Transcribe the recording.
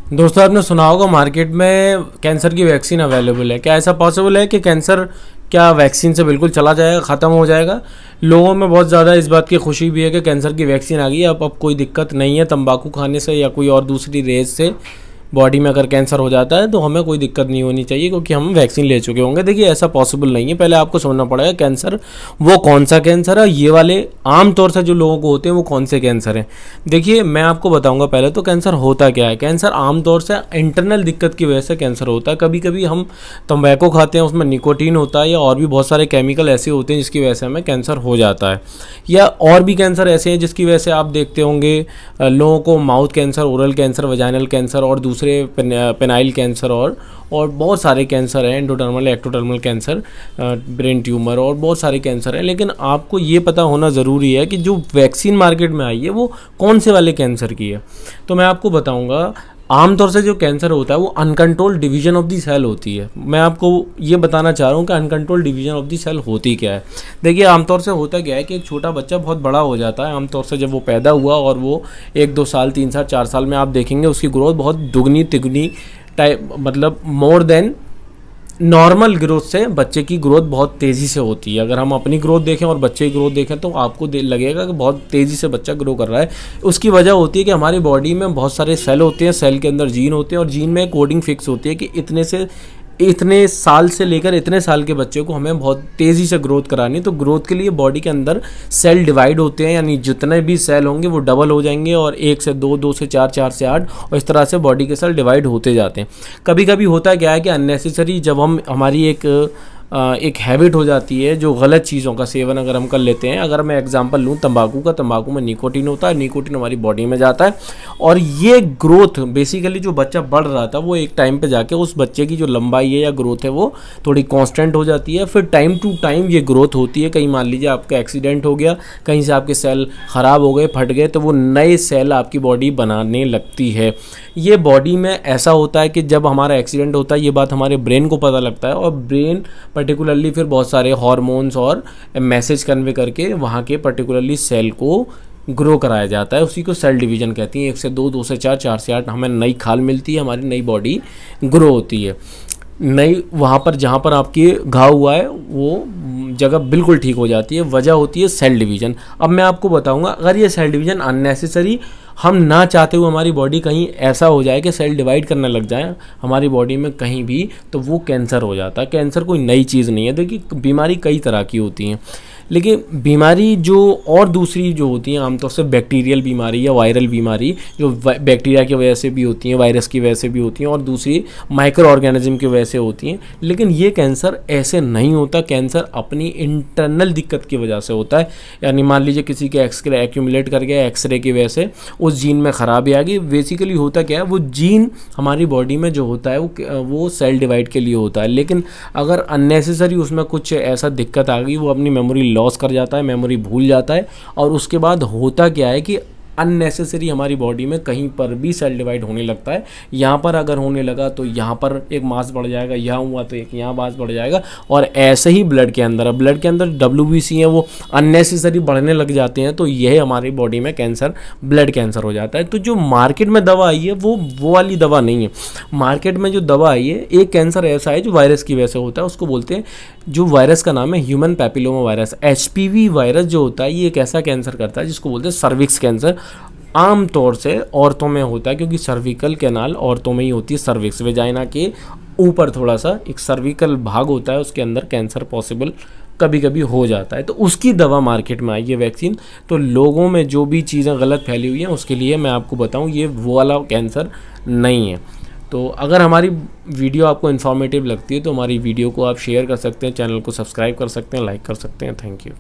दोस्तों आपने सुना होगा मार्केट में कैंसर की वैक्सीन अवेलेबल है। क्या ऐसा पॉसिबल है कि कैंसर क्या वैक्सीन से बिल्कुल चला जाएगा, ख़त्म हो जाएगा? लोगों में बहुत ज़्यादा इस बात की खुशी भी है कि कैंसर की वैक्सीन आ गई है, अब कोई दिक्कत नहीं है। तंबाकू खाने से या कोई और दूसरी रेज से बॉडी में अगर कैंसर हो जाता है तो हमें कोई दिक्कत नहीं होनी चाहिए क्योंकि हम वैक्सीन ले चुके होंगे। देखिए ऐसा पॉसिबल नहीं है। पहले आपको समझना पड़ेगा कैंसर वो कौन सा कैंसर है, ये वाले आम तौर से जो लोगों को होते हैं वो कौन से कैंसर हैं। देखिए मैं आपको बताऊंगा पहले तो कैंसर होता क्या है। कैंसर आमतौर से इंटरनल दिक्कत की वजह से कैंसर होता है। कभी कभी हम तंबाकू खाते हैं, उसमें निकोटीन होता है या और भी बहुत सारे केमिकल ऐसे होते हैं जिसकी वजह से हमें कैंसर हो जाता है। या और भी कैंसर ऐसे हैं जिसकी वजह से आप देखते होंगे लोगों को mouth cancer, oral cancer, vaginal cancer और दूसरे पेनाइल कैंसर और बहुत सारे कैंसर हैं, endodermal, ectodermal cancer, brain tumour और बहुत सारे कैंसर हैं। लेकिन आपको ये पता होना ज़रूरी है कि जो वैक्सीन मार्केट में आई है वो कौन से वाले कैंसर की है। तो मैं आपको बताऊंगा आमतौर से जो कैंसर होता है वो uncontrolled division of the cell होती है। मैं आपको ये बताना चाह रहा हूँ कि uncontrolled division of the cell होती क्या है। देखिए आमतौर से होता क्या है कि एक छोटा बच्चा बहुत बड़ा हो जाता है। आमतौर से जब वो पैदा हुआ और वो 1-2 साल, 3 साल, 4 साल में आप देखेंगे उसकी ग्रोथ बहुत दुगनी तिगुनी टाइप, मतलब मोर देन नॉर्मल ग्रोथ से बच्चे की ग्रोथ बहुत तेज़ी से होती है। अगर हम अपनी ग्रोथ देखें और बच्चे की ग्रोथ देखें तो आपको लगेगा कि बहुत तेज़ी से बच्चा ग्रो कर रहा है। उसकी वजह होती है कि हमारी बॉडी में बहुत सारे सेल होते हैं, सेल के अंदर जीन होते हैं और जीन में कोडिंग फिक्स होती है कि इतने साल से लेकर इतने साल के बच्चे को हमें बहुत तेज़ी से ग्रोथ करानी। तो ग्रोथ के लिए बॉडी के अंदर सेल डिवाइड होते हैं, यानी जितने भी सेल होंगे वो डबल हो जाएंगे और 1 से 2, 2 से 4, 4 से 8 और इस तरह से बॉडी के सेल डिवाइड होते जाते हैं। कभी कभी होता क्या है कि अननेसेसरी जब हमारी एक हैबिट हो जाती है, जो गलत चीज़ों का सेवन अगर हम कर लेते हैं। अगर मैं एग्जांपल लूँ तंबाकू का, तंबाकू में निकोटीन होता है, निकोटीन हमारी बॉडी में जाता है और ये ग्रोथ बेसिकली जो बच्चा बढ़ रहा था वो एक टाइम पे जाके उस बच्चे की जो लंबाई है या ग्रोथ है वो थोड़ी कांस्टेंट हो जाती है। फिर टाइम टू टाइम ये ग्रोथ होती है। कहीं मान लीजिए आपका एक्सीडेंट हो गया, कहीं से आपके सेल ख़राब हो गए, फट गए, तो वो नए सेल आपकी बॉडी बनाने लगती है। ये बॉडी में ऐसा होता है कि जब हमारा एक्सीडेंट होता है ये बात हमारे ब्रेन को पता लगता है और ब्रेन पर्टिकुलरली फिर बहुत सारे हार्मोन्स और मैसेज कन्वे करके वहाँ के पर्टिकुलरली सेल को ग्रो कराया जाता है। उसी को सेल डिवीजन कहती हैं। 1 से 2, 2 से 4, 4 से 8 हमें नई खाल मिलती है, हमारी नई बॉडी ग्रो होती है। नई वहाँ पर जहाँ पर आपके घाव हुआ है वो जगह बिल्कुल ठीक हो जाती है। वजह होती है सेल डिवीजन। अब मैं आपको बताऊँगा अगर ये सेल डिवीजन अननेसेसरी हम ना चाहते हुए हमारी बॉडी कहीं ऐसा हो जाए कि सेल डिवाइड करने लग जाए हमारी बॉडी में कहीं भी, तो वो कैंसर हो जाता है। कैंसर कोई नई चीज़ नहीं है। देखिए बीमारी कई तरह की होती हैं, लेकिन बीमारी जो और दूसरी जो होती हैं आमतौर से बैक्टीरियल बीमारी या वायरल बीमारी, जो बैक्टीरिया की वजह से भी होती हैं, वायरस की वजह से भी होती हैं और दूसरी माइक्रो ऑर्गेनिज्म की वजह से होती हैं। लेकिन ये कैंसर ऐसे नहीं होता। कैंसर अपनी इंटरनल दिक्कत की वजह से होता है। यानी मान लीजिए किसी के एक्सरे एक्यूमुलेट कर गया, एक्सरे की वजह से उस जीन में ख़राबी आ गई। बेसिकली होता क्या है, वो जीन हमारी बॉडी में जो होता है वो सेल डिवाइड के लिए होता है। लेकिन अगर अननेसेसरी उसमें कुछ ऐसा दिक्कत आ गई, वो अपनी मेमोरी लॉस कर जाता है, मेमोरी भूल जाता है और उसके बाद होता क्या है कि अननेसेसरी हमारी बॉडी में कहीं पर भी सेल डिवाइड होने लगता है। यहाँ पर अगर होने लगा तो यहाँ पर एक मास बढ़ जाएगा, यहाँ हुआ तो एक यहाँ मास बढ़ जाएगा और ऐसे ही ब्लड के अंदर WBC है वो अननेसेसरी बढ़ने लग जाते हैं। तो यह हमारी बॉडी में कैंसर, ब्लड कैंसर हो जाता है। तो जो मार्केट में दवा आई है वो वाली दवा नहीं है। मार्केट में जो दवा आई है, एक कैंसर ऐसा है जो वायरस की वजह से होता है, उसको बोलते हैं, जो वायरस का नाम है human papilloma virus. HPV virus जो होता है ये एक ऐसा कैंसर करता है जिसको बोलते हैं सर्विक्स कैंसर। आम तौर से औरतों में होता है क्योंकि सर्विकल कैनाल औरतों में ही होती है। सर्विक्स वेजाइना के ऊपर थोड़ा सा एक सर्विकल भाग होता है, उसके अंदर कैंसर पॉसिबल कभी कभी हो जाता है। तो उसकी दवा मार्केट में आई है, वैक्सीन। तो लोगों में जो भी चीज़ें गलत फैली हुई हैं उसके लिए मैं आपको बताऊं ये वो वाला कैंसर नहीं है। तो अगर हमारी वीडियो आपको इन्फॉर्मेटिव लगती है तो हमारी वीडियो को आप शेयर कर सकते हैं, चैनल को सब्सक्राइब कर सकते हैं, लाइक कर सकते हैं। Thank you.